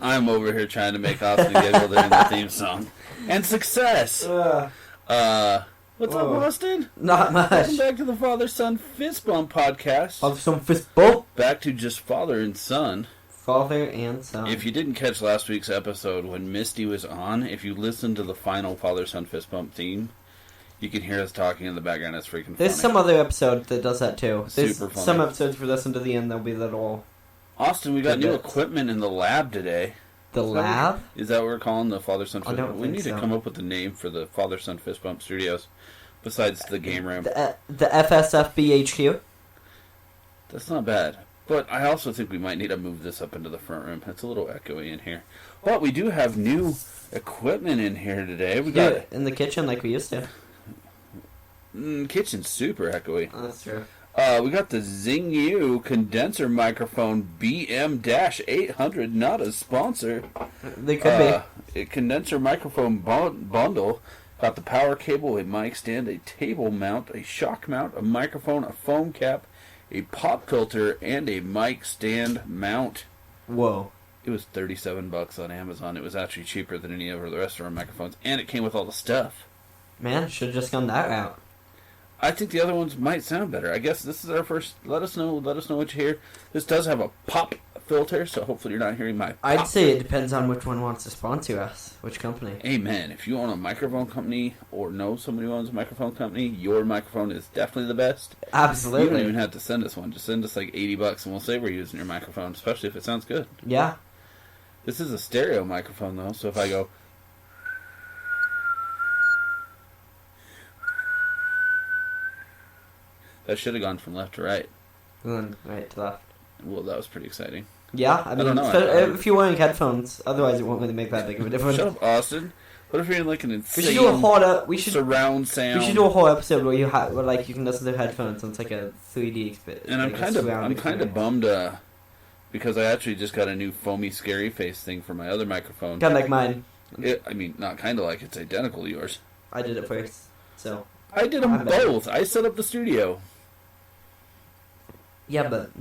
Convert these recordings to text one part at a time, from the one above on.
I'm over here trying to make Austin giggle during the theme song. And success! What's up, Austin? Not much. Welcome back to the Father-Son Fist Bump podcast. Father-Son Fist Bump? Back to just father and son. Father and son. If you didn't catch last week's episode when Misty was on, if you listened to the final Father-Son Fist Bump theme, you can hear us talking in the background. It's freaking funny. There's some other episode that does that too. There's super funny. Some episodes for listen to the end, there'll be little... Austin, we got new equipment in the lab today. The lab? Is that what we're calling the Father-Son Fist Bump? We need so. to come up with a name for the Father-Son Fist Bump Studios besides the game room. The FSFBHQ? That's not bad. But I also think we might need to move this up into the front room. It's a little echoey in here. But we do have new equipment in here today. We got in the kitchen like we used to. Kitchen's super echoey. Oh, that's true. We got the Xing condenser microphone BM-800, not a sponsor. They could be. A condenser microphone bundle. Got the power cable, a mic stand, a table mount, a shock mount, a microphone, a foam cap, a pop filter, and a mic stand mount. Whoa. It was $37 on Amazon. It was actually cheaper than any of the rest of our microphones, and it came with all the stuff. Man, should have just gone that route. I think the other ones might sound better. I guess this is our first. Let us know what you hear. This does have a pop filter, so hopefully you're not hearing my pop. I'd say it depends on which one wants to sponsor us. Which company? Amen. If you own a microphone company or know somebody who owns a microphone company, your microphone is definitely the best. Absolutely. You don't even have to send us one. Just send us like $80 and we'll say we're using your microphone, especially if it sounds good. Yeah. This is a stereo microphone, though, so if I go... That should have gone from left to right. And then right to left. Well, that was pretty exciting. Yeah, I mean, don't know. If you're wearing headphones, otherwise it won't really make that big of a difference. Shut up, Austin. What if you're in like an insane we should do a whole surround sound? We should do a whole episode where you where like you can listen to headphones and it's like a 3D experience. And I'm kind of bummed because I actually just got a new foamy scary face thing for my other microphone. Kind of like mine. Not kind of like, it's identical to yours. I did it first, so. I did them both. I set up the studio. Yeah, but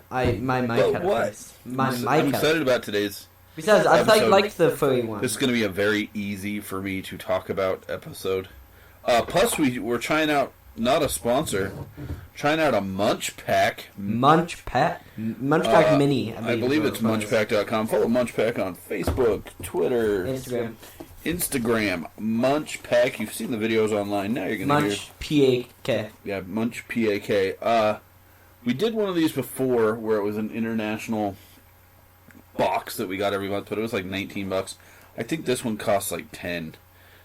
my mic had a face. I'm excited about today's. Besides, I liked the furry one. This is going to be a very easy for me to talk about episode. Plus, we're trying out, not a sponsor, trying out a Munch Pak. Munch Pak Mini. I believe it's munchpak.com. Follow Munch Pak on Facebook, Twitter, Instagram. Munch Pak. You've seen the videos online. Now you're going to hear Munch Pak. Yeah, Munch Pak. We did one of these before where it was an international box that we got every month, but it was like $19. I think this one costs like $10.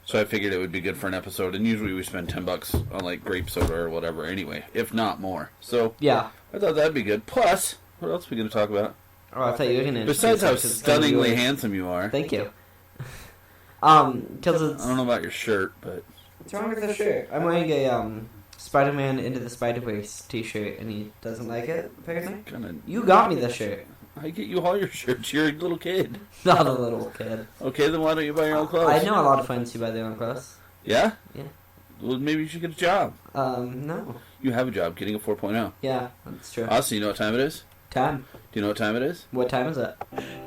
So I figured it would be good for an episode, and usually we spend $10 on like grape soda or whatever anyway, if not more. So yeah, I thought that'd be good. Plus, what else are we going to talk about? Oh, I thought you were going to. Besides how stunningly handsome you are. Thank you. Because I don't know about your shirt, but what's wrong with the shirt? I'm wearing a Spider-Man Into the Spider-Verse t-shirt, and he doesn't like it, apparently. You got me the shirt. I get you all your shirts. You're a little kid. Not a little kid. Okay, then why don't you buy your own clothes? I know a lot of friends who buy their own clothes. Yeah? Yeah. Well, maybe you should get a job. No. You have a job, getting a 4.0. Yeah, that's true. Austin, you know what time it is? Time. Do you know what time it is? What time is it?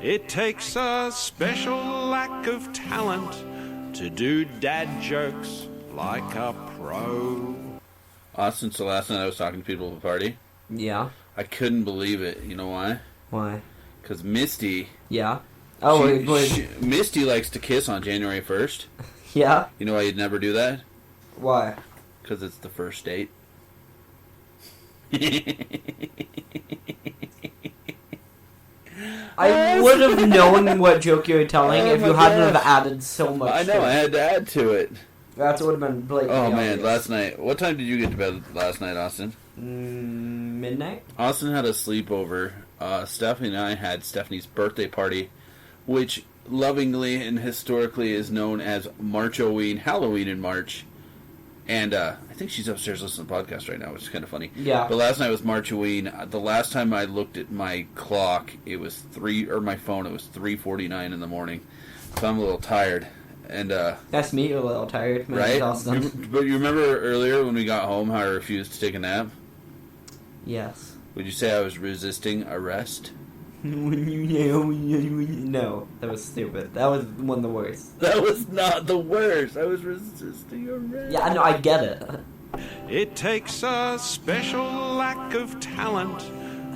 It takes a special lack of talent to do dad jokes like a pro. Austin, so last night I was talking to people at the party. Yeah. I couldn't believe it. You know why? Why? Because Misty... Yeah? Misty likes to kiss on January 1st. Yeah? You know why you'd never do that? Why? Because it's the first date. I would have known what joke you were telling if you hadn't have added so much. I know, I had to add to it. That would have been blatantly Oh, man, obvious. last night. What time did you get to bed last night, Austin? midnight. Austin had a sleepover. Stephanie and I had Stephanie's birthday party, which lovingly and historically is known as March-oween, Halloween in March. And I think she's upstairs listening to the podcast right now, which is kind of funny. Yeah. But last night was March-oween. The last time I looked at my clock, it was my phone, it was 3:49 in the morning. So I'm a little tired. And That's me, a little tired. Right? But you remember earlier when we got home how I refused to take a nap? Yes. Would you say I was resisting arrest? No, that was stupid. That was one of the worst. That was not the worst. I was resisting arrest. Yeah, no, I get it. It takes a special lack of talent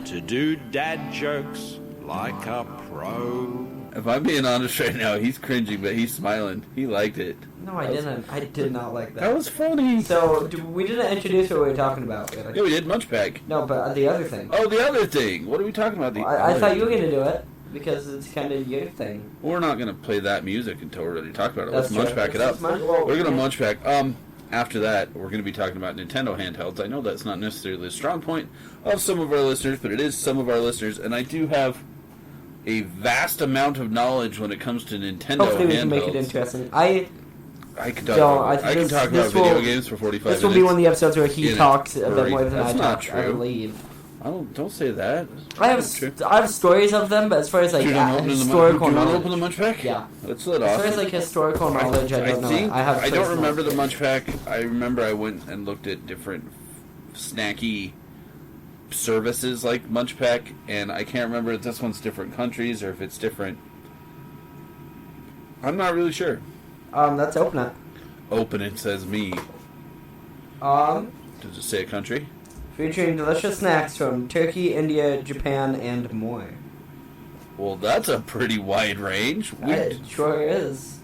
to do dad jokes like a pro. If I'm being honest right now, he's cringing, but he's smiling. He liked it. No, I didn't. I did not like that. That was funny. So, we didn't introduce what we were talking about. Yeah, we did Munch Pak. No, but the other thing. Oh, the other thing. What are we talking about? I thought you were going to do it, because it's kind of your thing. We're not going to play that music until we're ready to talk about it. That's Let's Munch Pak it up. We're going to yeah. Munch Pak. After that, we're going to be talking about Nintendo handhelds. I know that's not necessarily a strong point of some of our listeners, but it is some of our listeners, and I do have a vast amount of knowledge when it comes to Nintendo Hopefully we handhelds. can make it interesting. I can this- talk about this video will- games for 45 minutes. This will be one of the episodes where he In a talks a bit hurry. more than That's I not talk, I true. believe. Don't say that. I That's not true. have stories of them, but as far as like Do you want to historical open knowledge, the Munch Pak? Yeah. Let's let as off. far as like historical knowledge, I don't know. think I have. I don't personal remember the experience. Munch Pak. I remember I went and looked at different snacky services like Munch Pak, and I can't remember if this one's different countries or if it's different. I'm not really sure. Let's open it. Open it says me. Um, Does it say a country? featuring delicious snacks from Turkey, India, Japan, and more. Well, that's a pretty wide range. It sure is.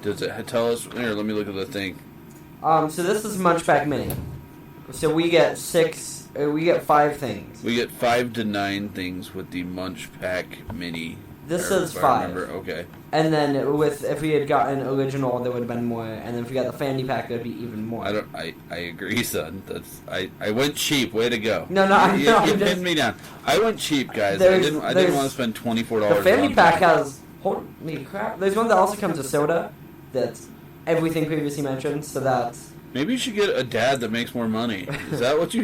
Does it tell us? Here, let me look at the thing. So this is Munch Pak Mini. So we get 5 things. We get 5 to 9 things with the Munch Pak Mini. This Or says if I 5. remember, okay. And then if we had gotten original, there would have been more. And then if we got the Fandy Pack, there'd be even more. I agree, son. I went cheap. Way to go. No, I'm you just- pinned me down. I went cheap, guys. I There's- didn't there's- want to spend $24. The Fandy on Pack that. has holy crap. There's one that also comes with soda. That's everything previously mentioned. So that's Maybe you should get a dad that makes more money. Is that what you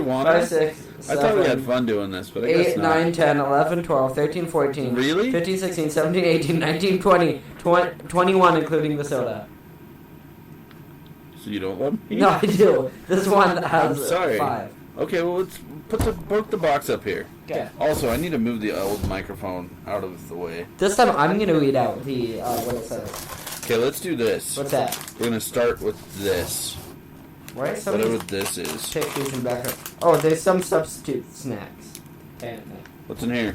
want? 5, 6, I thought we had 7, fun doing this, but I guess 8, not. 9, 10, 11, 12, 13, 14, Really? 15, 16, 17, 18, 19, 20, 21, including the soda. So you don't love me? No, I do. This one has I'm sorry. 5. Okay, well let's put the box up here. Okay. Also, I need to move the old microphone out of the way. This time I'm gonna read out the what it says. Okay, let's do this. What's that? We're gonna start with this. Right? Whatever this is. Pictures and background. Oh, there's some substitute snacks. And What's in here?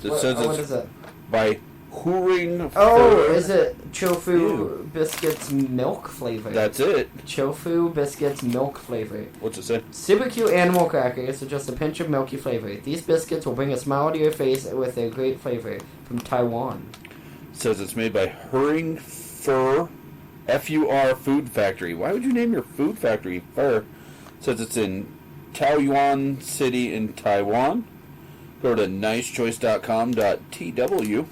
It what, says what it's is it? by Hooring. Oh, Fur. is it Chofu Ew. biscuits milk flavor? That's it. Chofu biscuits milk flavor. What's it say? Super cute animal crackers with just a pinch of milky flavor. These biscuits will bring a smile to your face with their great flavor from Taiwan. It says it's made by Hooring Fur, F-U-R Food Factory. Why would you name your food factory Fur? It says it's in Taoyuan City in Taiwan. Go to nicechoice.com.tw.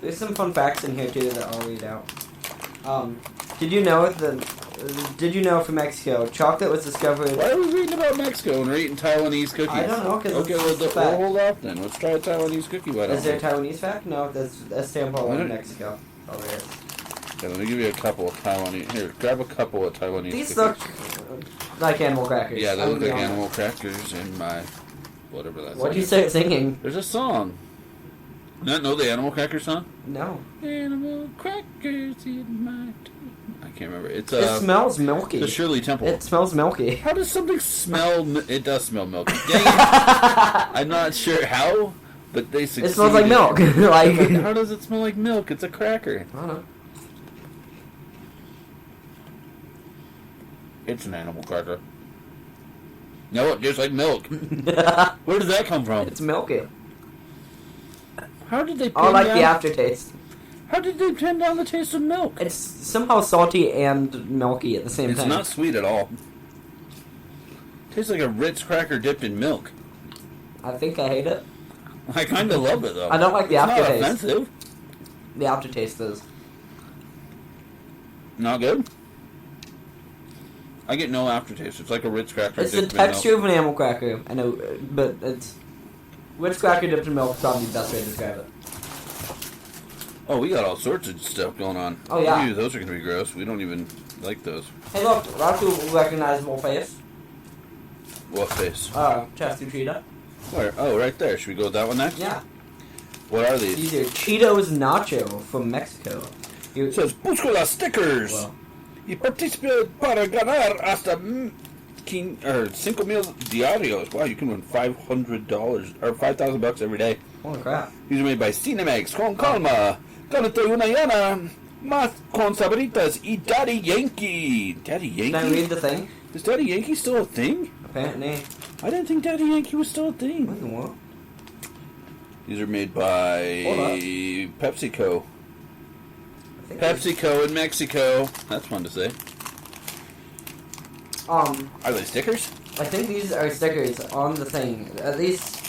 There's some fun facts in here too that I'll read out. Did you know for Mexico, chocolate was discovered? Why are we reading about Mexico and we're eating Taiwanese cookies? I don't know, 'cause okay, it's we'll a fact. hold off then. Let's try a Taiwanese cookie. Why don't Is there a we? Taiwanese fact? No, there's Istanbul What? in Mexico. Oh, there is. Okay, let me give you a couple of Taiwanese. Here, grab a couple of Taiwanese These cookies. look like animal crackers. Yeah, they I'm look like gonna be honest. animal crackers in my whatever that's. What do you start singing? There's a song. Not know the Animal Cracker song? No. Animal crackers in my tooth. I can't remember. It's It smells milky. the Shirley Temple. It smells milky. How does something smell? It does smell milky. Dang it. I'm not sure how, but they succeeded. It smells like milk. Like How does it smell like milk? It's a cracker. I don't know. It's an animal cracker. No, it tastes like milk. Where did that come from? It's milky. How did they? I like down, the aftertaste. How did they pin down the taste of milk? It's somehow salty and milky at the same It's time. not sweet at all. Tastes like a Ritz cracker dipped in milk. I think I hate it. I kind of love it, though. I don't like the aftertaste. It's not offensive. The aftertaste is. Not good? I get no aftertaste. It's like a Ritz cracker It's the dipped in milk. texture of an animal cracker. I know, but it's... Ritz cracker dipped in milk is probably the best way to describe it. Oh, we got all sorts of stuff going on. Oh, yeah. Ew, those are going to be gross. We don't even like those. Hey, look, that's a recognizable face. What face? Chester Cheetah. Where? Oh, right there. Should we go with that one next? Yeah. What are these? These are Cheetos Nacho from Mexico. It says, busco las stickers. Well, Y participe para ganar hasta 5 mil diarios. Wow, you can win $500 or $5,000 every day. holy crap. These are made by Cinemex. Con calma. Gánate una llana. Más con sabritas y Daddy Yankee. Daddy Yankee? Can I read the thing? Is Daddy Yankee still a thing? Apparently. I didn't think Daddy Yankee was still a thing. What in the world? These are made by Hold up. PepsiCo. I think PepsiCo in Mexico. That's fun to say. Are they stickers? I think these are stickers on the thing. At least.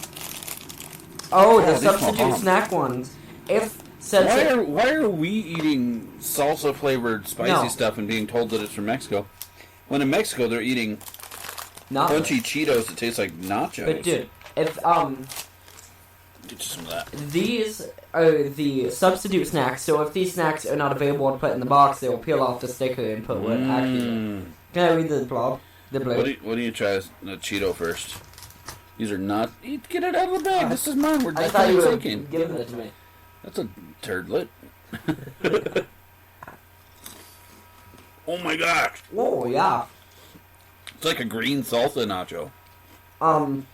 Oh, the these small substitute bombs. snack ones. If said Why are we eating salsa flavored spicy No. stuff and being told that it's from Mexico? When in Mexico they're eating not crunchy Cheetos that taste like nachos. But dude, if Get you some of that. these are the substitute snacks, so if these snacks are not available to put in the box, they will peel off the sticker and put what actually. Can I read the blob? The blue. What do you try the Cheeto first? These are not. Get it out of the bag. This is mine. We're I thought you were taking. giving it to me. That's a turdlet. Oh my gosh! Oh yeah. It's like a green salsa nacho. I'm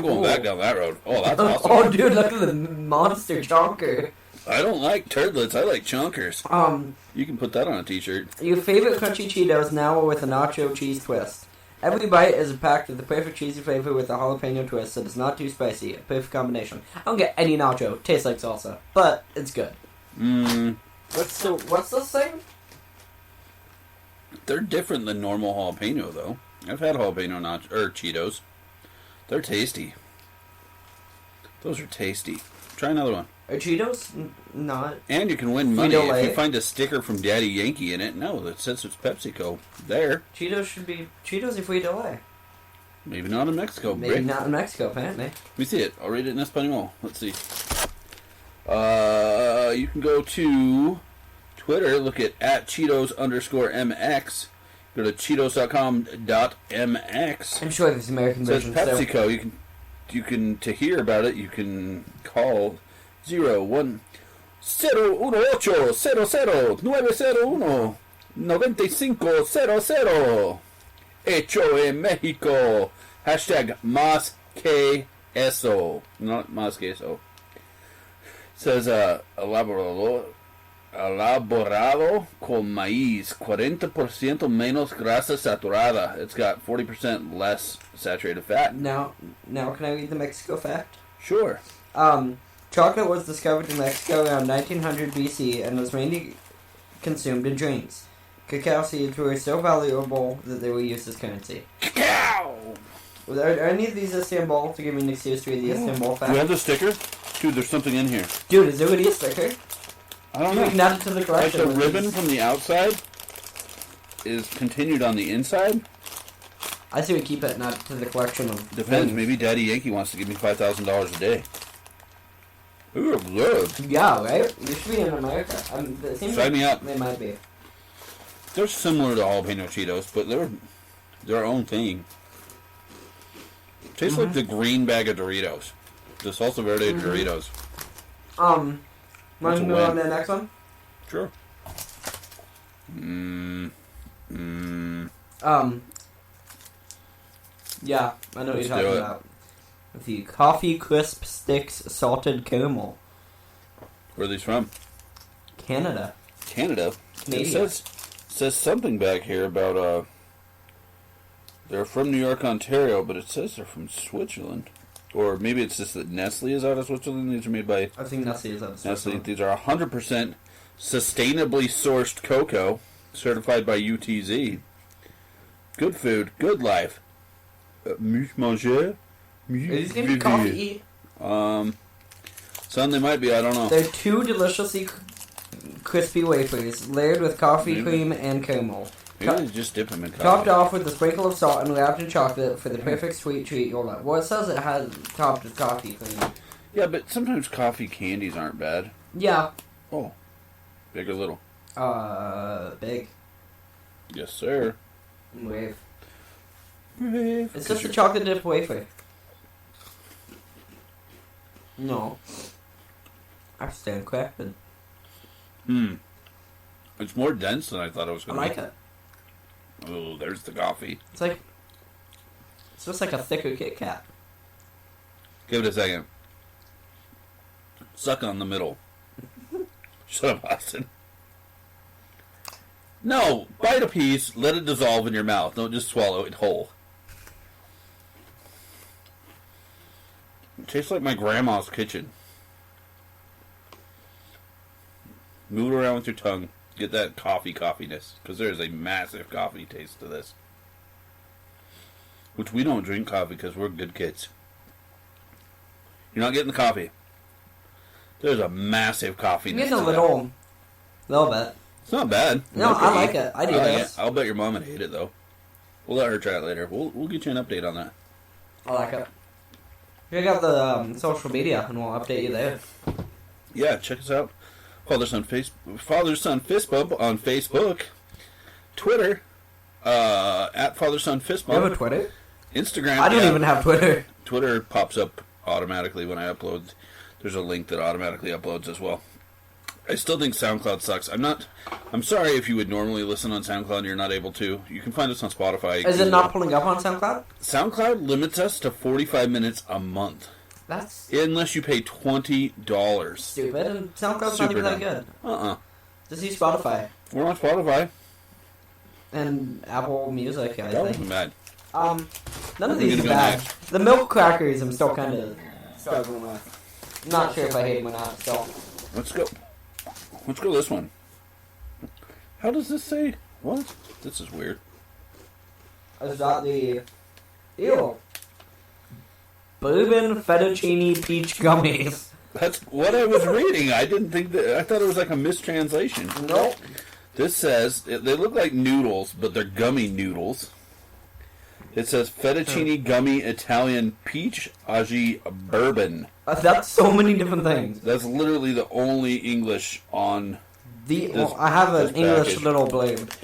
going Ooh. back down that road. Oh, that's awesome. Oh dude, look at the monster chonker. I don't like turdlets. I like chunkers. You can put that on a t-shirt. Your favorite crunchy Cheetos now with a nacho cheese twist. Every bite is packed with the perfect cheesy flavor with a jalapeno twist that is not too spicy. A perfect combination. I don't get any nacho. Tastes like salsa, but it's good. What's this thing? They're different than normal jalapeno, though. I've had jalapeno Cheetos. They're tasty. Those are tasty. Try another one. Are Cheetos not? And you can win money Frito-Lay? if you find a sticker from Daddy Yankee in it. No, that says it's PepsiCo. There. Cheetos should be Cheetos if we delay. Maybe not in Mexico. Maybe Brick. not in Mexico, apparently. Let me see it. I'll read it in Espanol. Let's see. You can go to Twitter. Look at @Cheetos_MX. Go to Cheetos.com.mx. I'm sure there's American It says versions. So. PepsiCo. You can to hear about it. You can call 01 018 00 901 9500. Hecho en Mexico. Hashtag más que eso. Not más que eso. It says elaborado con maíz, 40% menos grasa saturada. It's got 40% less saturated fat. Now, can I read the Mexico fact? Sure. Chocolate was discovered in Mexico around 1900 BC and was mainly consumed in drinks. Cacao seeds were so valuable that they were used as currency. Cacao! Are any of these Istanbul to give me an excuse to read the Istanbul fact? Do we have the sticker? Dude, there's something in here. Dude, is there really a sticker? I don't We know. can add it to the Like collection. the ribbon from the outside is continued on the inside. I say we keep it and add it to the collection of Depends. things. Maybe Daddy Yankee wants to give me $5,000 a day. Ooh, good. Yeah, right? They should be in America. It seems Sign me up. They might be. They're similar to jalapeno Cheetos, but they're their own thing. Tastes like the green bag of Doritos. The salsa verde Doritos. Want That's to a move win. on to the next one? Sure. Yeah, I know what Let's you're do talking it. about. The Coffee Crisp Sticks Salted Caramel. Where are these from? Canada. Canada. Canada. It says something back here about they're from New York, Ontario, but it says they're from Switzerland. Or maybe it's just that Nestle is out of Switzerland. These are made by I think Nestle is out Nestle. These are 100% sustainably sourced cocoa, certified by UTZ. Good food, good life. Manger. Is these gonna be coffee? Son, they might be. I don't know. They're 2 deliciously crispy wafers layered with coffee cream and caramel. Maybe just dip them in coffee. Topped off with a sprinkle of salt and wrapped in chocolate for the perfect sweet treat you'll love. Well, it says it has topped with coffee cream. Yeah, but sometimes coffee candies aren't bad. Yeah. Oh. Big or little? Big. Yes, sir. Wave. Wave. It's just a chocolate dip wafer. No. I stand corrected. It's more dense than I thought it was I going to like be. it. Oh, there's the coffee. It's just like a thicker Kit Kat. Give it a second. Suck on the middle. Shut up, Austin. No, bite a piece, let it dissolve in your mouth. Don't just swallow it whole. It tastes like my grandma's kitchen. Move it around with your tongue. Get that coffeeness. Because there's a massive coffee taste to this. Which we don't drink coffee because we're good kids. You're not getting the coffee. There's a massive coffee. It's a little bit. It's not bad. No, I like it. I do this. I'll bet your mom would hate it though. We'll let her try it later. We'll get you an update on that. I like it. Check out the social media and we'll update you there. Yeah, check us out. Father Son Fist Bump on Facebook, Twitter, at Father Son Fist You Bump. have a Twitter? Instagram. I don't even have Twitter. Twitter pops up automatically when I upload. There's a link that automatically uploads as well. I still think SoundCloud sucks. I'm sorry if you would normally listen on SoundCloud and you're not able to. You can find us on Spotify. Is it not pulling up on SoundCloud? SoundCloud limits us to 45 minutes a month. That's Unless you pay $20. stupid, and SoundCloud's not even that good. Just use Spotify. We're on Spotify. And Apple Music, I That think. wasn't bad. None of these are bad. The milk crackers I'm still kind of struggling with. Not sure if I hate them or not, still. Let's go this one. How does this say? What? This is weird. Is that the... Ew. Bourbon fettuccine peach gummies. That's what I was reading. I didn't think that. I thought it was like a mistranslation. Nope. This says they look like noodles, but they're gummy noodles. It says fettuccine gummy Italian peach agi bourbon. That's so many different things. That's literally the only English on. I have an this English package. little blade. It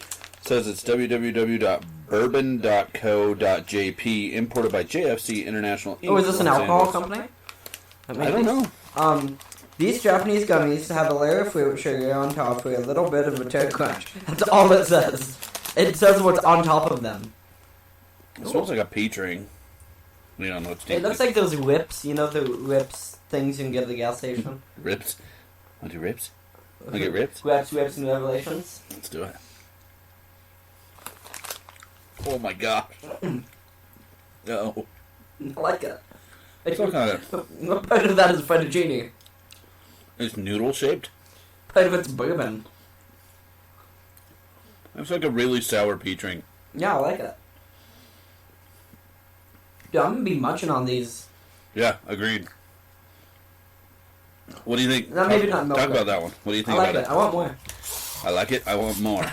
says it's www.bourbon.co.jp, imported by JFC International Inc. Oh, is this an Los alcohol Angeles. company? I don't know. These Japanese gummies have a layer of fruit sugar on top with a little bit of a bitter crunch. That's all it says. It says what's on top of them. It smells like a peach ring. We don't know what's It looks like those whips, you know, the whips things you can get at the gas station. Rips. Want to do rips? Want to get ripped? Whips, and Revelations. Let's do it. Oh my gosh. No. I like it. It's not kind What part of that is fettuccine? It's noodle shaped. Part of it's bourbon. It's like a really sour peach ring. Yeah, I like it. Dude, I'm gonna be munching on these. Yeah, agreed. What do you think? No, maybe not milk Talk it. about that one. What do you I think like about it. I want more. I like it. I want more.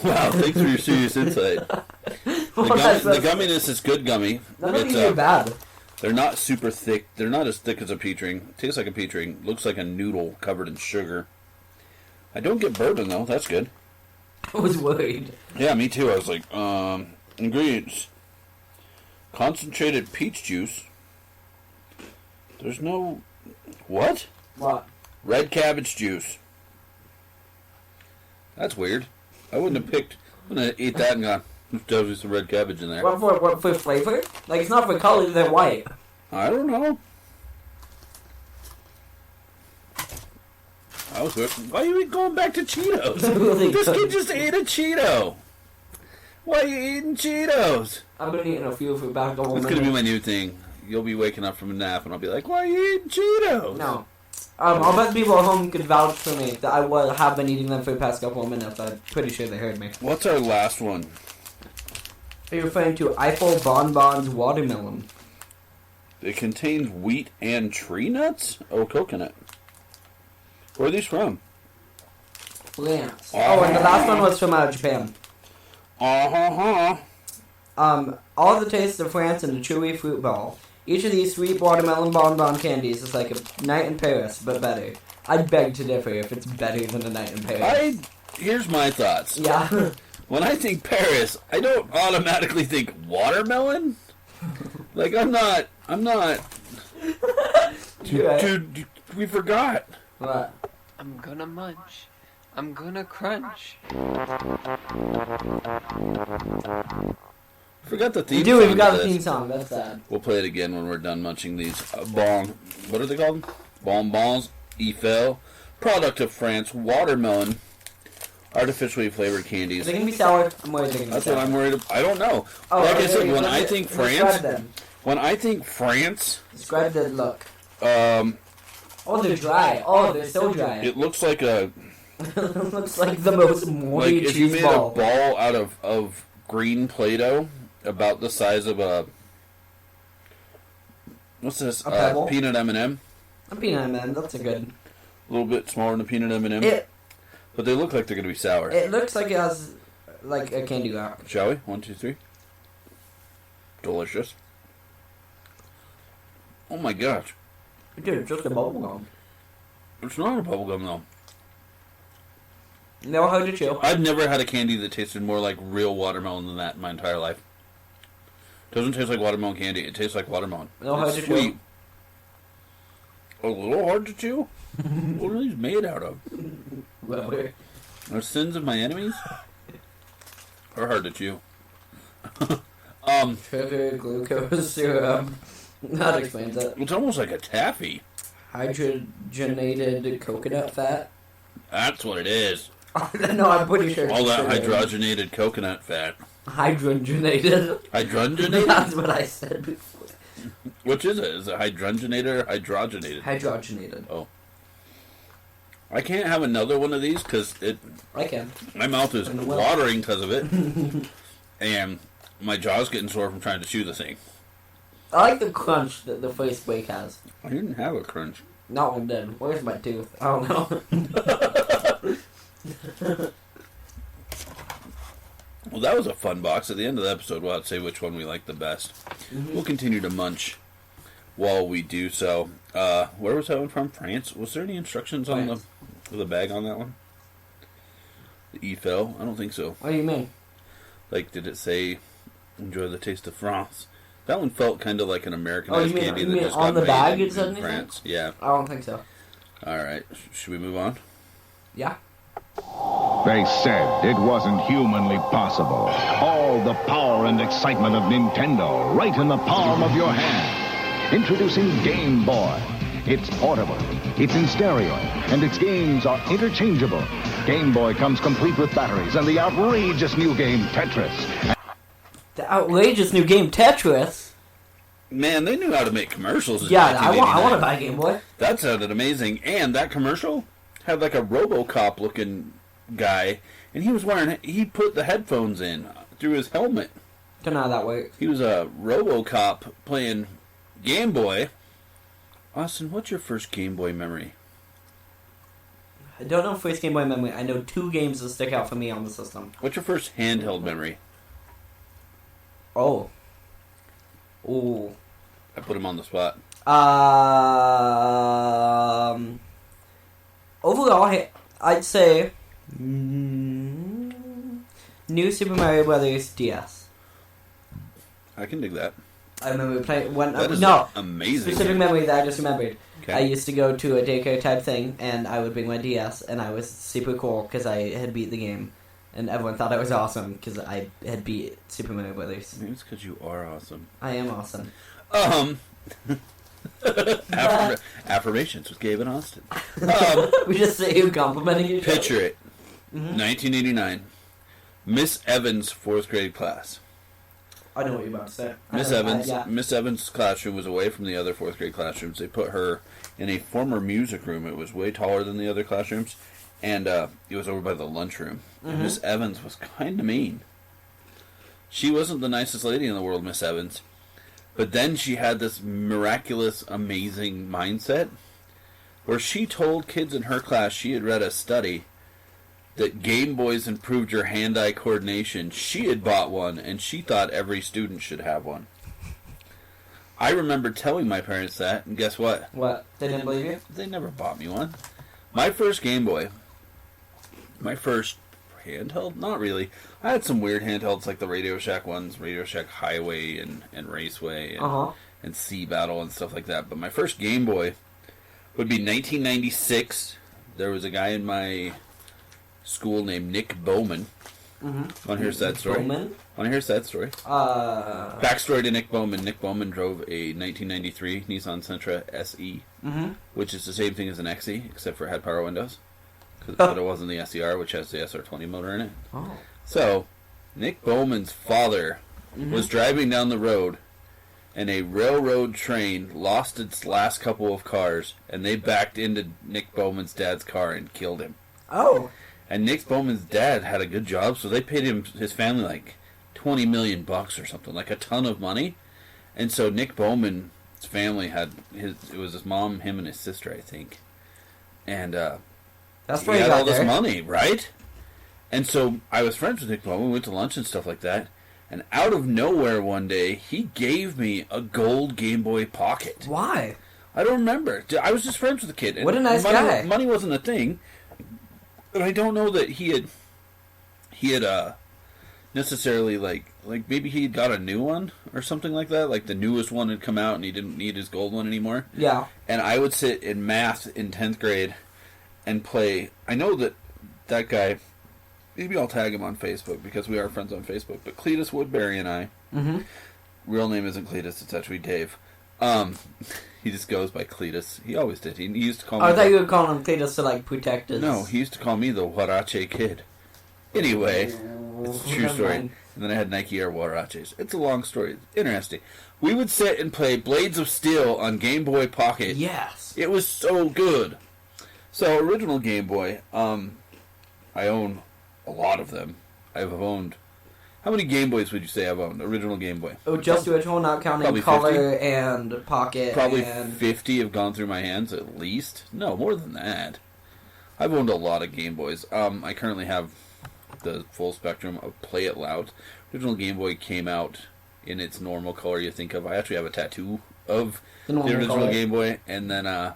Wow, thanks for your serious insight. The gumminess is good gummy. None of these are bad. They're not super thick. They're not as thick as a peach ring. Tastes like a peach ring. Looks like a noodle covered in sugar. I don't get bourbon though. That's good. I was worried. Yeah, me too. I was like, ingredients. Concentrated peach juice. There's no... What? What? Red cabbage juice. That's weird. I wouldn't have ate that and gone, there's definitely some red cabbage in there. What for flavor? Like, it's not for color, they're white. I don't know. I was good. Why are you going back to Cheetos? This kid just ate a Cheeto. Why are you eating Cheetos? I've been eating a few for about the whole That's going to be my new thing. You'll be waking up from a nap and I'll be like, why are you eating Cheetos? No. I'll bet people at home could vouch for me that I have been eating them for the past couple of minutes. I'm pretty sure they heard me. What's our last one? Are you referring to Eiffel Bonbons Watermelon? It contains wheat and tree nuts? Oh, coconut. Where are these from? France. Oh, and the last one was from Japan. All the tastes of France and a chewy fruit ball. Each of these sweet watermelon bonbon candies is like a night in Paris, but better. I beg to differ if it's better than a night in Paris. Here's my thoughts. Yeah. When I think Paris, I don't automatically think watermelon. Like, I'm not. Dude, we forgot. What? I'm gonna munch. I'm gonna crunch. Forgot the theme. Dude, we song forgot to the this. theme song. That's sad. We'll play it again when we're done munching these what are they called? Bonbons Eiffel, product of France, watermelon, artificially flavored candies. Are they gonna be sour? I'm worried they're gonna be That's sour. what I'm worried about. I don't know. Oh, like I said, okay, when let's I get- think describe them. France, Describe the look. oh, they're dry. Oh, they're so dry. it looks like a It looks like the most moldy if you cheese made ball. a ball out of green Play-Doh about the size of a what's this? A pebble? Peanut M&M. A peanut man. That's a good. A little bit smaller than a peanut M&M. But they look like they're gonna be sour. It looks like it has like a candy rock. Shall we? 1, 2, 3. Delicious. Oh my gosh. Dude, it's just a bubble gum. It's not a bubblegum though. Never hard to chew. I've never had a candy that tasted more like real watermelon than that in my entire life. Doesn't taste like watermelon candy. It tastes like watermelon. No hard It's to chew. sweet. A little hard to chew? What are these made out of? Rubber. Are sins of my enemies? Or hard to chew? Sugar, glucose, syrup. That explains it. It's almost like a taffy. Hydrogenated coconut fat. That's what it is. No, I'm pretty sure. All that it's hydrogenated coconut fat. Hydrogenated. Hydrogenated? That's what I said before. Which is it? Is it hydrogenated or hydrogenated? Hydrogenated. Oh. I can't have another one of these because I can. my mouth is And well. watering because of it. And my jaw's getting sore from trying to chew the thing. I like the crunch that the first break has. I didn't have a crunch. Not one did. Where's my tooth? I don't know. Well, that was a fun box. At the end of the episode, we'll have to say which one we like the best. Mm-hmm. We'll continue to munch while we do so. Where was that one from? France? Was there any instructions on the bag on that one? The Eiffel? I don't think so. What do you mean? Like, did it say, enjoy the taste of France? That one felt kind of like an Americanized candy you that mean just on got the bag made it said in anything? France. Yeah. I don't think so. All right. Should we move on? Yeah. They said it wasn't humanly possible. All the power and excitement of Nintendo right in the palm of your hand. Introducing Game Boy. It's portable, it's in stereo, and its games are interchangeable. Game Boy comes complete with batteries and the outrageous new game Tetris. The outrageous new game Tetris. Man, they knew how to make commercials. In Yeah, I want 1989. to buy a Game Boy. That sounded amazing. And that commercial had like a RoboCop looking guy, and he put the headphones in through his helmet. Don't know how that works. He was a RoboCop playing Game Boy. Austin, what's your first Game Boy memory? I don't know first Game Boy memory. I know 2 games that stick out for me on the system. What's your first handheld memory? Oh. Ooh. I put him on the spot. Overall, I'd say New Super Mario Brothers DS. I can dig that. I remember playing one. That is No, amazing. specific memory that I just remembered. Okay. I used to go to a daycare type thing, and I would bring my DS, and I was super cool because I had beat the game, and everyone thought I was awesome because I had beat Super Mario Brothers. Maybe it's because you are awesome. I am awesome. Affirmations with Gabe and Austin. We just say you complimenting each other. Picture it. Mm-hmm. 1989. Miss Evans' 4th grade class. I know what you're about to say. Miss I know, Evans. yeah. Miss Evans' classroom was away from the other 4th grade classrooms. They put her in a former music room. It was way taller than the other classrooms, and it was over by the lunchroom. And Miss Evans was kind of mean. She wasn't the nicest lady in the world, Miss Evans. But then she had this miraculous, amazing mindset where she told kids in her class she had read a study that Game Boys improved your hand-eye coordination. She had bought one, and she thought every student should have one. I remember telling my parents that, and guess what? What? They didn't believe you? They never bought me one. My first Game Boy, my first handheld? Not really. I had some weird handhelds like the Radio Shack ones, Radio Shack Highway and Raceway and Sea Battle and stuff like that. But my first Game Boy would be 1996. There was a guy in my school named Nick Bowman. Want to hear a sad story? Bowman? Want to hear a sad story? Backstory to Nick Bowman. Nick Bowman drove a 1993 Nissan Sentra SE, which is the same thing as an XE, except for it had power windows. But it wasn't the SER, which has the SR20 motor in it. Oh. So, Nick Bowman's father was driving down the road, and a railroad train lost its last couple of cars, and they backed into Nick Bowman's dad's car and killed him. Oh. And Nick Bowman's dad had a good job, so they paid his family like $20 million or something, like a ton of money. And so Nick Bowman's family had it was his mom, him, and his sister, I think. And That's he had all this money, right? And so I was friends with Nick Bowman. We went to lunch and stuff like that. And out of nowhere one day, he gave me a gold Game Boy Pocket. Why? I don't remember. I was just friends with the kid. And what a nice guy. Money wasn't a thing. But I don't know that he had necessarily like maybe he got a new one or something like that. Like the newest one had come out and he didn't need his gold one anymore. Yeah. And I would sit in math in 10th grade and play. I know that guy, maybe I'll tag him on Facebook because we are friends on Facebook, but Cletus Woodbury and I, real name isn't Cletus, it's actually Dave. He just goes by Cletus. He always did. He used to call me... I thought you were calling him Cletus to, like, protect his... No, he used to call me the Huarache Kid. Anyway, it's a true story. And then I had Nike Air Huaraches. It's a long story. It's interesting. We would sit and play Blades of Steel on Game Boy Pocket. Yes. It was so good. So, original Game Boy, I own a lot of them. I've owned... How many Game Boys would you say I've owned? Original Game Boy. Oh, just original, not counting color 50. And pocket. Probably and... 50 have gone through my hands at least. No, more than that. I've owned a lot of Game Boys. I currently have the full spectrum of Play It Loud. Original Game Boy came out in its normal color you think of. I actually have a tattoo of the original color. Game Boy. And then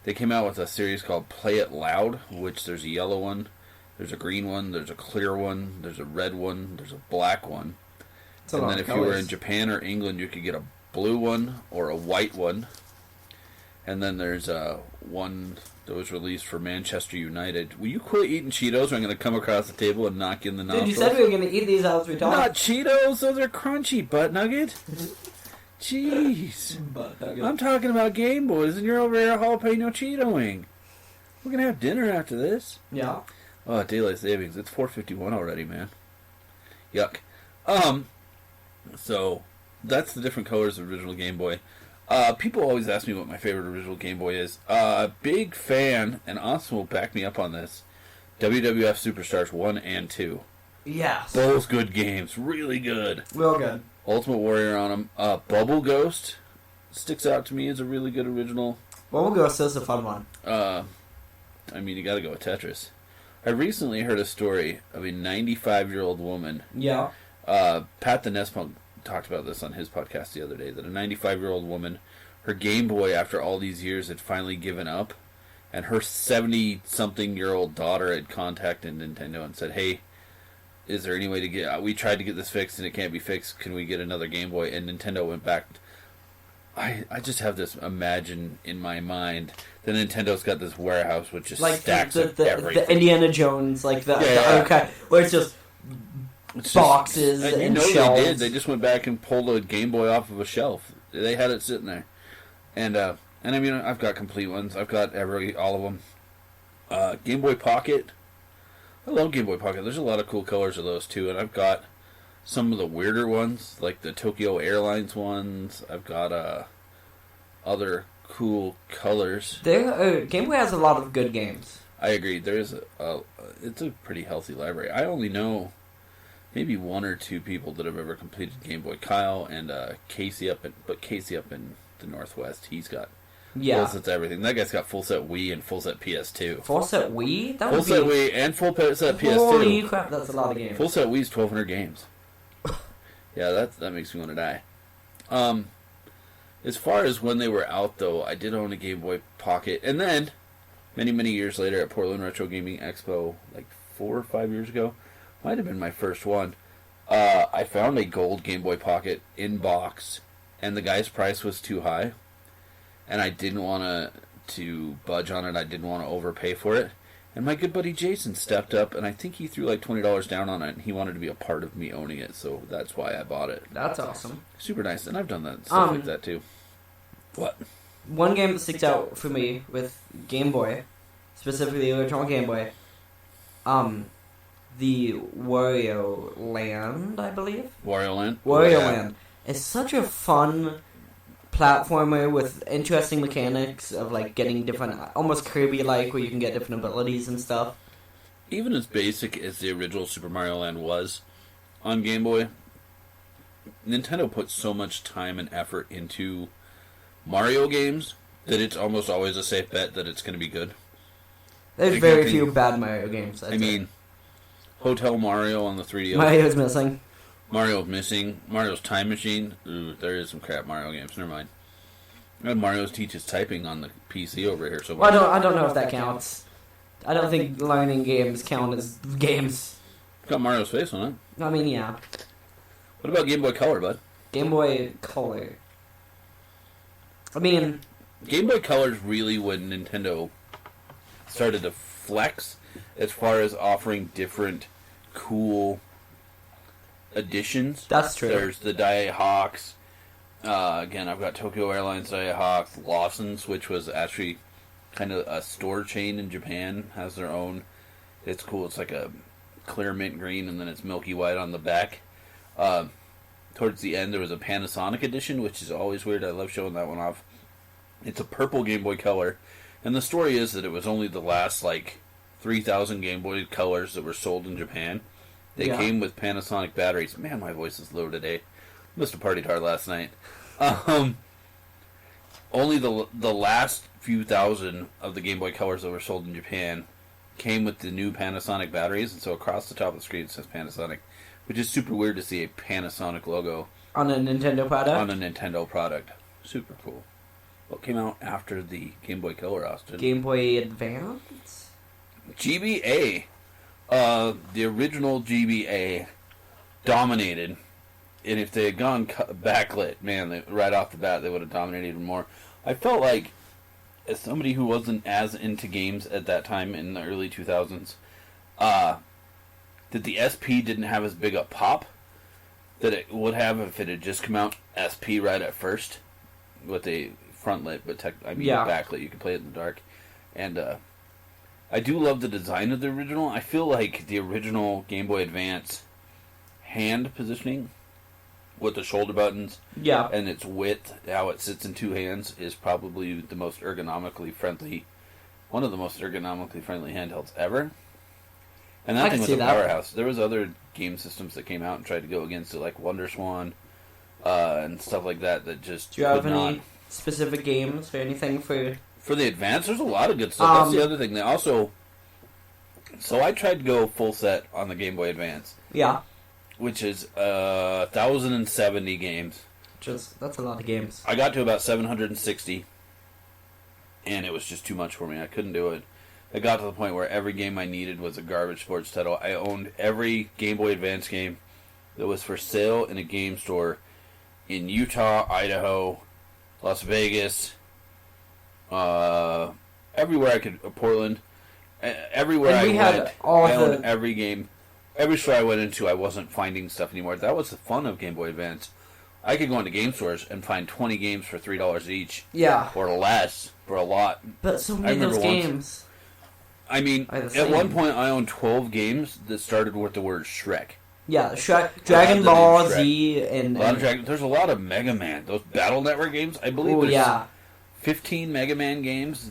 they came out with a series called Play It Loud, which there's a yellow one. There's a green one, there's a clear one, there's a red one, there's a black one. And then if you were in Japan or England, you could get a blue one or a white one. And then there's one that was released for Manchester United. Will you quit eating Cheetos or I'm going to come across the table and knock you in the nostrils? Dude, you said we were going to eat these as we talked. Not Cheetos, those are crunchy, butt nugget. Jeez. I'm talking about Game Boys and you're over here jalapeno Cheetoing. We're going to have dinner after this. Yeah. Oh, daylight savings. It's 4:51 already, man. Yuck. So, that's the different colors of original Game Boy. People always ask me what my favorite original Game Boy is. Big fan, and Austin will back me up on this, WWF Superstars 1 and 2. Yes. Both good games. Really good. Real good. Ultimate Warrior on them. Bubble Ghost sticks out to me as a really good original. Bubble Ghost is a fun one. I mean, you gotta go with Tetris. I recently heard a story of a 95-year-old woman. Yeah. Pat the Nest Punk talked about this on his podcast the other day, that a 95-year-old woman, her Game Boy, after all these years, had finally given up, and her 70-something-year-old daughter had contacted Nintendo and said, hey, is there any way to get... we tried to get this fixed, and it can't be fixed. Can we get another Game Boy? And Nintendo went back... I just have this imagine in my mind that Nintendo's got this warehouse with just like stacks of everything. The Indiana Jones, like the archive, where it's just boxes and and shelves. They did. They just went back and pulled a Game Boy off of a shelf. They had it sitting there, and I mean I've got complete ones. I've got all of them. Game Boy Pocket. I love Game Boy Pocket. There's a lot of cool colors of those too, and I've got some of the weirder ones, like the Tokyo Airlines ones. I've got other cool colors. Game Boy has a lot of good games. I agree. There's it's a pretty healthy library. I only know maybe one or two people that have ever completed Game Boy. Kyle and Casey up in the Northwest. He's got full sets of everything. That guy's got full set Wii and full set PS2. Full set Wii? That full would set be... Wii and full set PS2. Holy crap, that's a lot of games. Full set Wii's 1,200 games. Yeah, that makes me want to die. As far as when they were out, though, I did own a Game Boy Pocket. And then, many, many years later at Portland Retro Gaming Expo, like 4 or 5 years ago, might have been my first one, I found a gold Game Boy Pocket in box, and the guy's price was too high. And I didn't want to budge on it. I didn't want to overpay for it. And my good buddy Jason stepped up, and I think he threw like $20 down on it, and he wanted to be a part of me owning it, so that's why I bought it. That's awesome. Super nice, and I've done that stuff like that too. What? One game that sticks out for me with Game Boy, specifically the original Game Boy, the Wario Land, I believe? Wario Land? Wario Land. It's such a fun platformer with interesting mechanics of like getting different, almost Kirby-like, where you can get different abilities and stuff. Even as basic as the original Super Mario Land was on Game Boy, Nintendo put so much time and effort into Mario games that it's almost always a safe bet that it's going to be good. There's Like, very few bad Mario games. I mean, Hotel Mario on the 3DS. Mario's missing. Mario's missing. Mario's Time Machine. Ooh, there is some crap Mario games. Never mind. And Mario's teaches typing on the PC over here. So Well, I don't know if that counts. I don't think learning games count as games. It's got Mario's face on it. I mean, yeah. What about Game Boy Color, bud? Game Boy Color. I mean... Game Boy Color's really when Nintendo started to flex as far as offering different cool editions. That's true. There's the Daiei Hawks. Again, I've got Tokyo Airlines Daiei Hawks. Lawson's, which was actually kind of a store chain in Japan, has their own. It's cool. It's like a clear mint green, and then it's milky white on the back. Towards the end, there was a Panasonic edition, which is always weird. I love showing that one off. It's a purple Game Boy Color, and the story is that it was only the last, 3,000 Game Boy Colors that were sold in Japan. They came with Panasonic batteries. Man, my voice is low today. Must have partied hard last night. Only the last few thousand of the Game Boy Colors that were sold in Japan came with the new Panasonic batteries, and so across the top of the screen it says Panasonic, which is super weird to see a Panasonic logo on a Nintendo product? On a Nintendo product. Super cool. What came out after the Game Boy Color, Austin? Game Boy Advance? GBA. The original GBA dominated, and if they had gone backlit, man, right off the bat, they would have dominated even more. I felt like, as somebody who wasn't as into games at that time in the early 2000s, that the SP didn't have as big a pop that it would have if it had just come out SP right at first, with a front lit, but backlit. You could play it in the dark, and I do love the design of the original. I feel like the original Game Boy Advance hand positioning with the shoulder buttons and its width, how it sits in two hands, is probably the most ergonomically friendly, one of the most ergonomically friendly handhelds ever. And that thing was a powerhouse. There was other game systems that came out and tried to go against it, like Wonder Swan and stuff like that, that just Do you have any specific games or anything for the Advance? There's a lot of good stuff. That's the other thing. They also... So I tried to go full set on the Game Boy Advance. Yeah. Which is 1,070 games. That's a lot of games. I got to about 760, and it was just too much for me. I couldn't do it. It got to the point where every game I needed was a garbage sports title. I owned every Game Boy Advance game that was for sale in a game store in Utah, Idaho, Las Vegas, everywhere I could, Portland, everywhere I went, I owned every game. Every store I went into, I wasn't finding stuff anymore. That was the fun of Game Boy Advance. I could go into game stores and find 20 games for $3 each. Yeah. Or less, for a lot. But so many of those games... I mean, at one point I owned 12 games that started with the word Shrek. Yeah, Dragon Ball Z and... There's a lot of Mega Man. Those Battle Network games, I believe there's 15 Mega Man games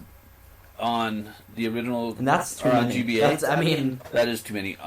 on the original... And that's too many. GBA. That is too many.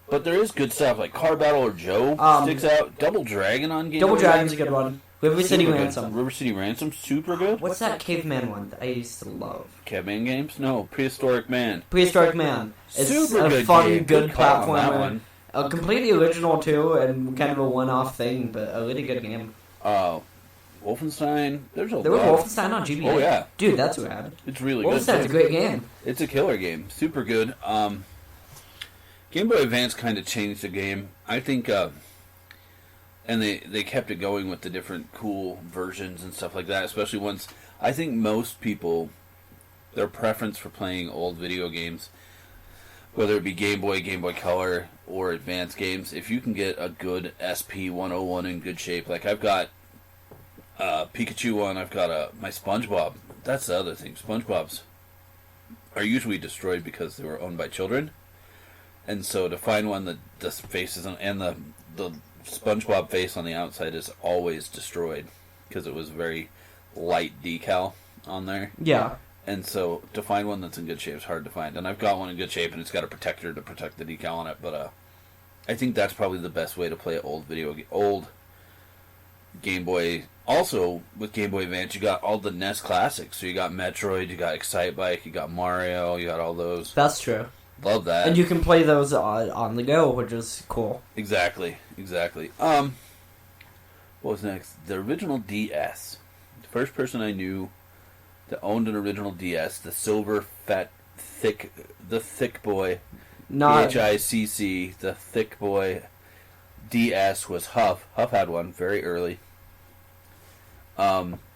But But there is good stuff, like Car Battle or Joe sticks out. Double Dragon on Game Double Boy Dragon's a Advance. good one. River City Super good. Ransom. River City Ransom, super good. What's that caveman one that I used to love? Caveman games? No, Prehistoric Man. Prehistoric Man. It's Super a good fun, game. good call on that platformer. one. A completely original too, and kind of a one-off thing, but a really good game. Wolfenstein. There was Wolfenstein on GBA. Oh yeah, dude, that's rad. it's really good. Wolfenstein's a great game. It's a killer game. Super good. Game Boy Advance kind of changed the game. I think, and they kept it going with the different cool versions and stuff like that, especially once, I think most people, their preference for playing old video games, whether it be Game Boy Color, or Advance games, if you can get a good SP-101 in good shape, like I've got Pikachu one, I've got my SpongeBob. That's the other thing. SpongeBob's are usually destroyed because they were owned by children. And so to find one that the face is and the SpongeBob face on the outside is always destroyed because it was very light decal on there. Yeah. And so to find one that's in good shape is hard to find. And I've got one in good shape and it's got a protector to protect the decal on it. But I think that's probably the best way to play old Game Boy. Also with Game Boy Advance, you got all the NES classics. So you got Metroid, you got Excitebike, you got Mario, you got all those. That's true. Love that. And you can play those on the go, which is cool. Exactly. What was next? The original DS. The first person I knew that owned an original DS, the silver, fat, thick boy, DHICC, the thick boy DS was Huff. Huff had one very early.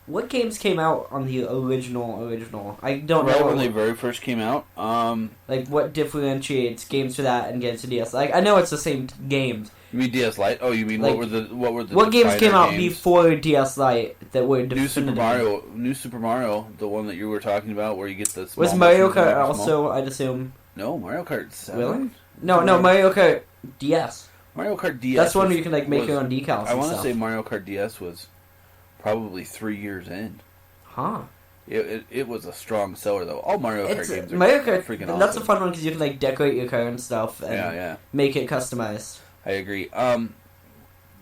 What games came out on the original? I don't know. Right when they very first came out. Like, what differentiates games for that and games to DS? Like, I know it's the same games. You mean DS Lite? Oh, you mean like, what were the what games came out games? before DS Lite that were definitive? New Super Mario, the one that you were talking about, where you get the small was Mario machines Kart also? I'd assume. No, Mario Kart 7. Really? No, Mario Kart DS. Mario Kart DS. That's one where you can like make your own decals. I want to say Mario Kart DS was probably 3 years in. Huh. It was a strong seller though. All Mario Kart games are Mario Kart, freaking awesome. That's a fun one because you can like decorate your car and stuff and make it customized. I agree.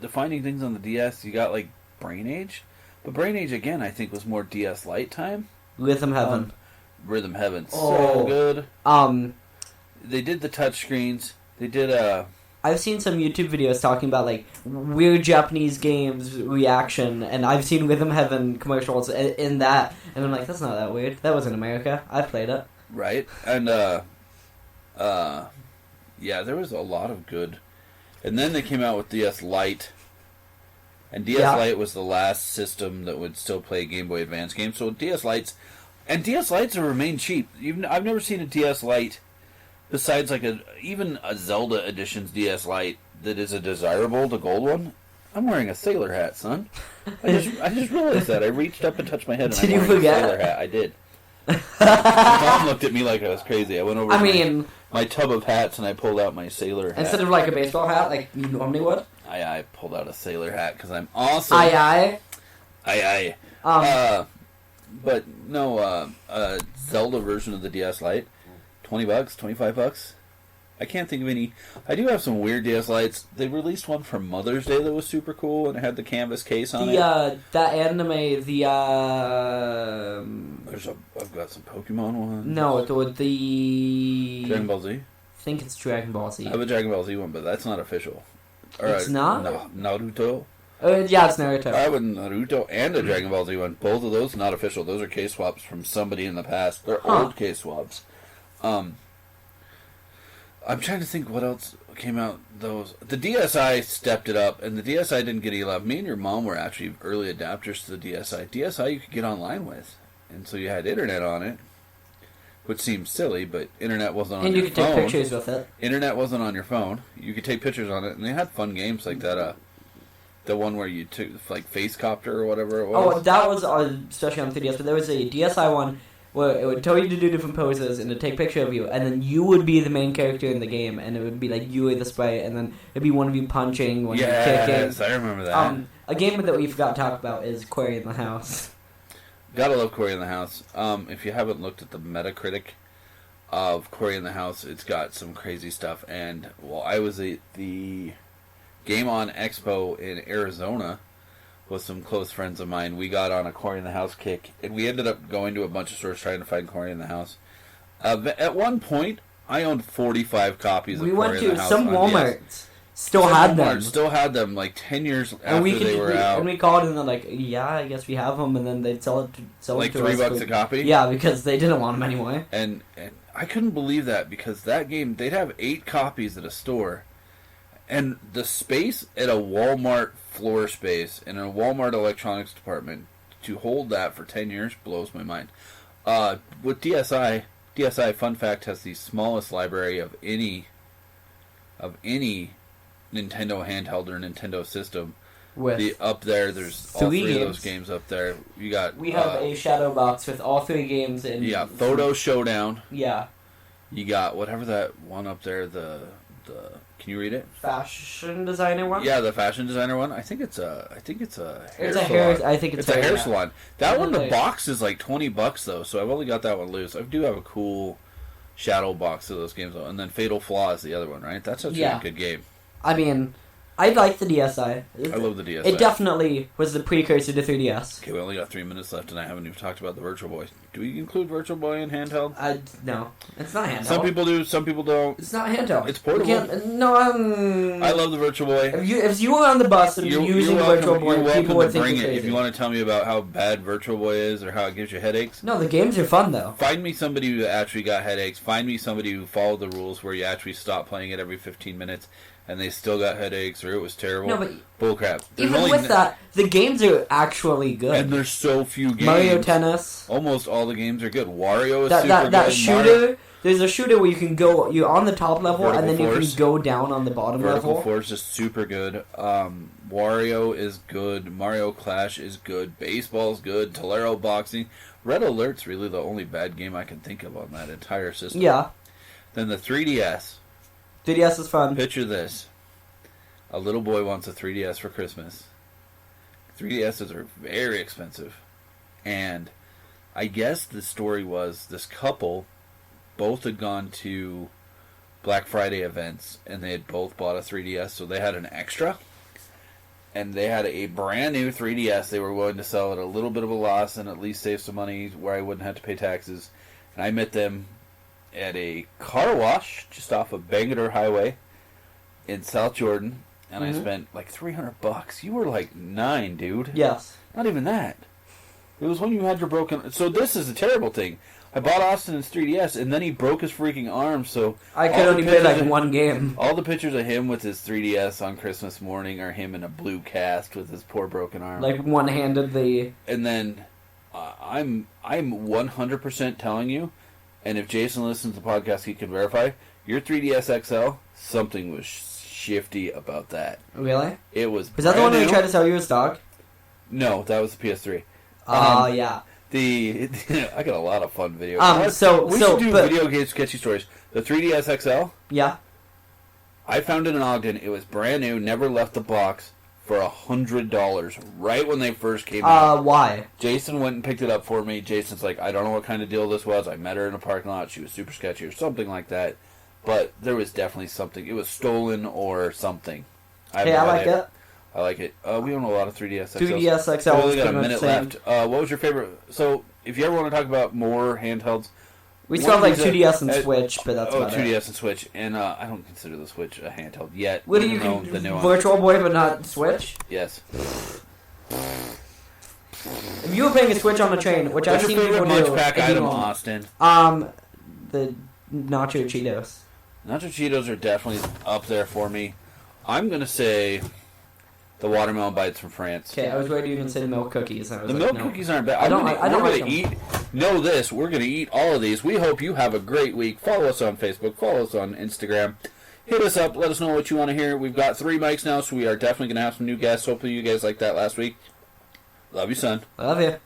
Defining things on the DS, you got like Brain Age, but Brain Age again I think was more DS Lite time. Rhythm Heaven. Rhythm Heaven, so good. They did the touch screens. They did I've seen some YouTube videos talking about like weird Japanese games reaction, and I've seen Rhythm Heaven commercials in that, and I'm like, that's not that weird. That was in America. I played it. Right, and yeah, there was a lot of good. And then they came out with DS Lite, and DS Lite was the last system that would still play Game Boy Advance games. So DS Lites have remained cheap. I've never seen a DS Lite besides like even a Zelda Edition's DS Lite that is a desirable, the gold one. I'm wearing a sailor hat, son. I just realized that. I reached up and touched my head, and Did I'm you wearing forget? a sailor hat. I did. My mom looked at me like I was crazy. I went over to my tub of hats and I pulled out my sailor hat. Instead of like a baseball hat like you normally would? I pulled out a sailor hat because I'm awesome. Aye. But no, Zelda version of the DS Lite, $20, $25. I can't think of any. I do have some weird DS Lites. They released one for Mother's Day that was super cool, and it had the canvas case on it. That anime, I've got some Pokemon ones. No, the Dragon Ball Z? I think it's Dragon Ball Z. I have a Dragon Ball Z one, but that's not official. It's not? No, Naruto. Yeah, it's Naruto. I have a Naruto and a Dragon Ball Z one. Both of those not official. Those are case swaps from somebody in the past. They're old case swaps. I'm trying to think what else came out. The DSi stepped it up, and the DSi didn't get any love. Me and your mom were actually early adapters to the DSi. DSi you could get online with, and so you had internet on it, which seems silly, but internet wasn't on your phone. And you could take pictures with it. Internet wasn't on your phone. You could take pictures on it, and they had fun games like that. The one where you took like Face Copter or whatever it was. Oh, that was especially on 3DS, but there was a DSi one where it would tell you to do different poses and to take a picture of you, and then you would be the main character in the game, and it would be like you were the sprite, and then it'd be one of you punching, one of you kicking. Yes, I remember that. A game that we forgot to talk about is Quarry in the House. Gotta love Quarry in the House. If you haven't looked at the Metacritic, of Corey in the House. It's got some crazy stuff. And while I was at the Game On Expo in Arizona with some close friends of mine, we got on a Corey in the House kick, and we ended up going to a bunch of stores trying to find Corey in the House. At one point, I owned 45 copies of Corey in the House. Some Walmarts still had them. Still had them like 10 years after they were out. And we called and they're like, yeah, I guess we have them, and then they'd sell it to like us $3 a copy? Yeah, because they didn't want them anymore. And I couldn't believe that, because that game, they'd have 8 copies at a store. And the space at a Walmart floor space in a Walmart electronics department to hold that for 10 years blows my mind. With DSi, fun fact, has the smallest library of any Nintendo handheld or Nintendo system. With up there, there's all 3 of those games up there. We have a shadow box with all 3 games in. Yeah, Photo Showdown. Yeah. You got whatever that one up there. The can you read it? Fashion designer one. Yeah, the fashion designer one. I think it's a hair salon. I think it's a hair yeah. salon. That one, the box is like $20 though, so I've only got that one loose. I do have a cool shadow box of those games though, and then Fatal Flaw is the other one, right? That's actually a good game. I mean, I like the DSi. I love the DSi. It definitely was the precursor to 3DS. Okay, we only got 3 minutes left, and I haven't even talked about the Virtual Boy. Do we include Virtual Boy in handheld? No, it's not handheld. Some people do, some people don't. It's not handheld. It's portable. I love the Virtual Boy. If you were on the bus and you're using Virtual Boy, people would think you're crazy. If you want to tell me about how bad Virtual Boy is or how it gives you headaches. No, the games are fun though. Find me somebody who actually got headaches. Find me somebody who followed the rules where you actually stop playing it every 15 minutes. And they still got headaches, or it was terrible. No, but bullcrap. Even with that, the games are actually good. And there's so few games. Mario Tennis. Almost all the games are good. Wario is super good. That shooter. There's a shooter where you can go. You're on the top level, and then you can go down on the bottom level. Vertical Force is super good. Wario is good. Mario Clash is good. Baseball's good. Tolero Boxing. Red Alert's really the only bad game I can think of on that entire system. Yeah. Then the 3DS. 3DS is fun. Picture this. A little boy wants a 3DS for Christmas. 3DSs are very expensive. And I guess the story was this couple both had gone to Black Friday events and they had both bought a 3DS, so they had an extra. And they had a brand new 3DS they were willing to sell at a little bit of a loss and at least save some money where I wouldn't have to pay taxes. And I met them at a car wash just off of Bangalore Highway in South Jordan, and I spent like $300. You were like 9, dude. Yes. Not even that. It was when you had your broken. So this is a terrible thing. I bought Austin his 3DS, and then he broke his freaking arm. So I could only play like one game. All the pictures of him with his 3DS on Christmas morning are him in a blue cast with his poor broken arm, like one-handedly. And then I'm 100% telling you. And if Jason listens to the podcast, he can verify. Your 3DS XL, something was shifty about that. Really? It was. Was that the one that we tried to sell you as stock? No, that was the PS3. Oh, yeah. I got a lot of fun videos. We should do video game sketchy stories. The 3DS XL. Yeah. I found it in Ogden. It was brand new, never left the box. For $100, right when they first came out. Why? Jason went and picked it up for me. Jason's like, I don't know what kind of deal this was. I met her in a parking lot. She was super sketchy or something like that. But there was definitely something. It was stolen or something. I like it. I like it. We own a lot of 3DS XLs. 3DS XL. We only got a minute left. What was your favorite? So, if you ever want to talk about more handhelds, we still have like 2DS and Switch, but that's about 2DS and Switch, and I don't consider the Switch a handheld yet. What do you consider? Virtual Boy, but not Switch? Yes. If you were playing a Switch on the train, which I've seen people do, Munch Pak item, Austin? The Nacho Cheetos. Nacho Cheetos are definitely up there for me. I'm gonna say the watermelon bites from France. Okay, I was ready to even say the milk cookies. The milk cookies aren't bad. I don't like them. Know this, we're going to eat all of these. We hope you have a great week. Follow us on Facebook. Follow us on Instagram. Hit us up. Let us know what you want to hear. We've got 3 mics now, so we are definitely going to have some new guests. Hopefully you guys liked that last week. Love you, son. Love you.